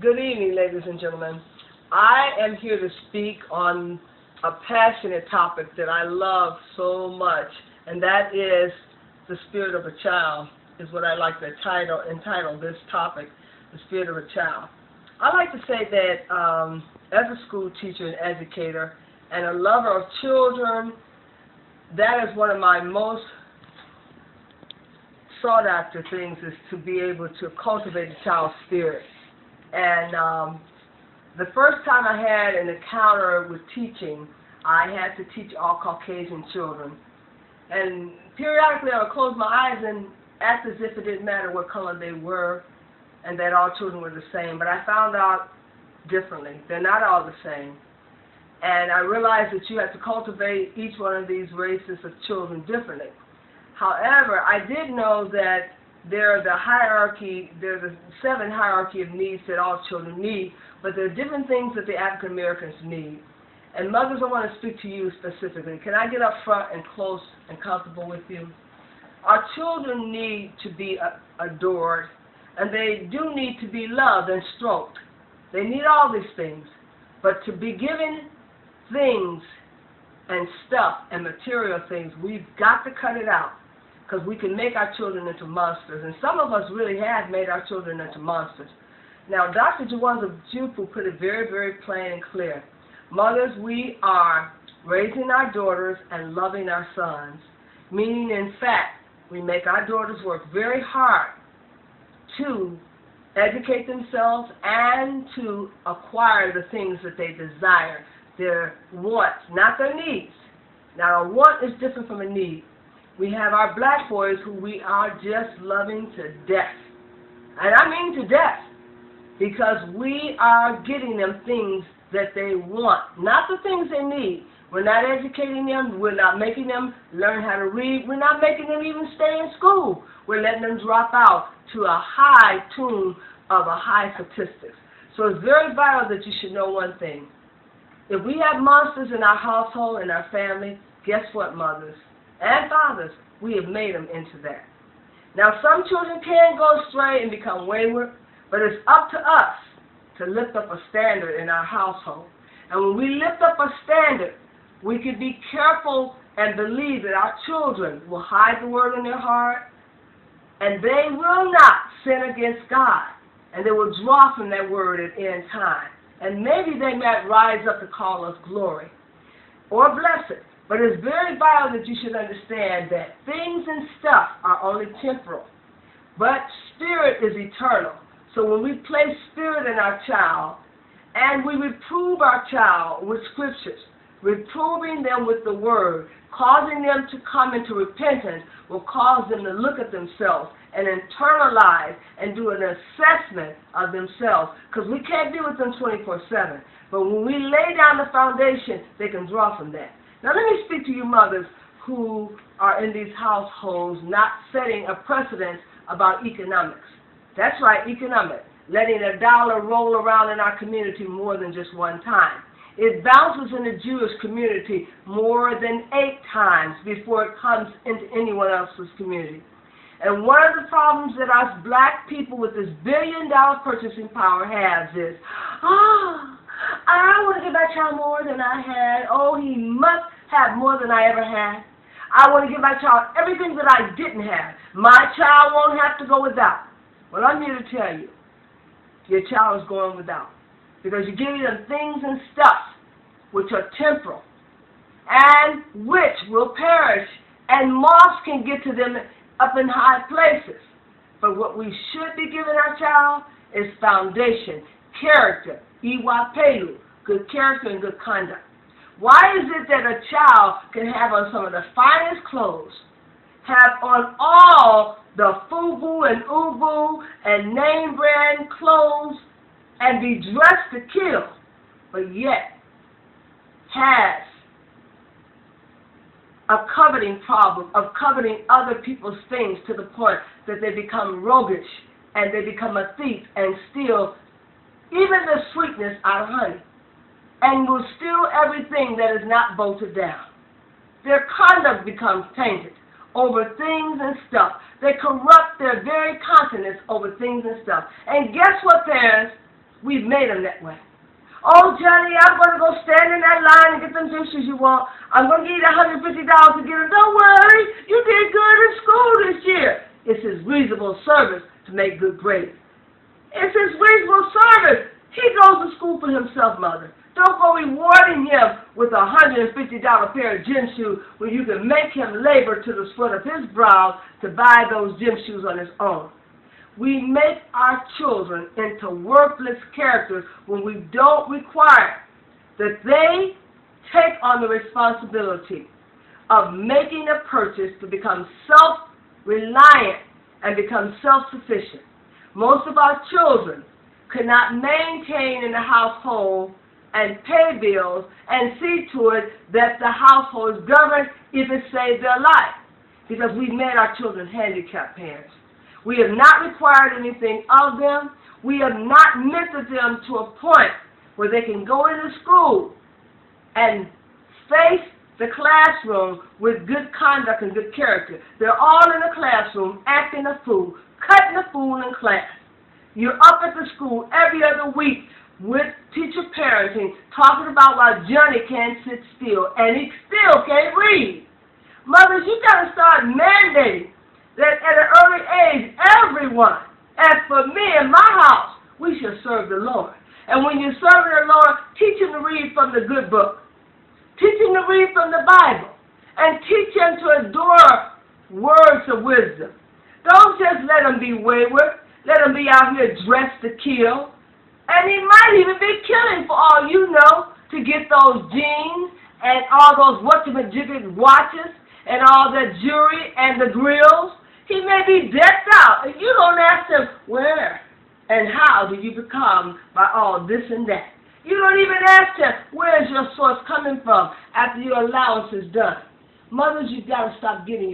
Good evening, ladies and gentlemen. I am here to speak on a passionate topic that I love so much, and that is the spirit of a child, is what I like to entitle this topic, the spirit of a child. I like to say that as a school teacher and educator and a lover of children, that is one of my most sought after things, is to be able to cultivate a child's spirit. And the first time I had an encounter with teaching, I had to teach all Caucasian children. And periodically I would close my eyes and act as if it didn't matter what color they were and that all children were the same. But I found out differently. They're not all the same. And I realized that you have to cultivate each one of these races of children differently. However, I did know that there's the 7 hierarchy of needs that all children need, but there are different things that the African Americans need. And mothers, I want to speak to you specifically. Can I get up front and close and comfortable with you? Our children need to be adored, and they do need to be loved and stroked. They need all these things, but to be given things and stuff and material things, we've got to cut it out, because we can make our children into monsters. And some of us really have made our children into monsters. Now, Dr. Jawanza Jupu put it very, very plain and clear. Mothers, we are raising our daughters and loving our sons, meaning, in fact, we make our daughters work very hard to educate themselves and to acquire the things that they desire, their wants, not their needs. Now, a want is different from a need. We have our black boys who we are just loving to death. And I mean to death, because we are getting them things that they want, not the things they need. We're not educating them. We're not making them learn how to read. We're not making them even stay in school. We're letting them drop out to a high tune of a high statistics. So it's very vital that you should know one thing. If we have monsters in our household, in our family, guess what, mothers and fathers? We have made them into that. Now, some children can go astray and become wayward, but it's up to us to lift up a standard in our household. And when we lift up a standard, we can be careful and believe that our children will hide the word in their heart, and they will not sin against God, and they will draw from that word at end time. And maybe they might rise up to call us glory or blessed. But it's very vital that you should understand that things and stuff are only temporal, but spirit is eternal. So when we place spirit in our child, and we reprove our child with scriptures, reproving them with the word, causing them to come into repentance, will cause them to look at themselves and internalize and do an assessment of themselves. Because we can't be with them 24/7. But when we lay down the foundation, they can draw from that. Now let me speak to you mothers who are in these households not setting a precedent about economics. That's right, economics. Letting a dollar roll around in our community more than just one time. It bounces in the Jewish community more than 8 times before it comes into anyone else's community. And one of the problems that us black people with this billion-dollar purchasing power has is, I want to give my child more than I had. Oh, he must have more than I ever had. I want to give my child everything that I didn't have. My child won't have to go without. Well, I'm here to tell you, your child is going without, because you're giving them things and stuff which are temporal and which will perish, and moths can get to them up in high places. But what we should be giving our child is foundation, character, iwapelu, good character and good conduct. Why is it that a child can have on some of the finest clothes, have on all the FUBU and UBU and name brand clothes, and be dressed to kill, but yet has a coveting problem of coveting other people's things to the point that they become roguish and they become a thief and steal even the sweetness out of honey, and will steal everything that is not bolted down. Their conduct becomes tainted over things and stuff. They corrupt their very conscience over things and stuff. And guess what there's We've made them that way. Oh, Johnny, I'm going to go stand in that line and get them gym shoes you want. I'm going to give you $150 to get them. Don't worry, you did good in school this year. It's his reasonable service to make good grades. It's his reasonable service. He goes to school for himself, Mother. Don't go rewarding him with a $150 pair of gym shoes when you can make him labor to the sweat of his brow to buy those gym shoes on his own. We make our children into worthless characters when we don't require that they take on the responsibility of making a purchase to become self-reliant and become self-sufficient. Most of our children cannot maintain in the household and pay bills and see to it that the household is governed if it saves their life, because we've made our children handicapped parents. We have not required anything of them. We have not mentored them to a point where they can go into school and face the classroom with good conduct and good character. They're all in the classroom acting a fool, cutting a fool in class. You're up at the school every other week with teacher parenting, talking about why Johnny can't sit still, and he still can't read. Mothers, you got to start mandating that at an early age, everyone, as for me and my house, we should serve the Lord. And when you're serving the Lord, teach him to read from the good book. Teach him to read from the Bible. And teach him to adore words of wisdom. Don't just let him be wayward. Let him be out here dressed to kill. And he might even be killing, for all you know, to get those jeans and all those whatchamajigget watches and all that jewelry and the grills. He may be decked out, and you don't ask him, where and how do you become by all this and that? You don't even ask him, where is your source coming from after your allowance is done? Mothers, you've got to stop getting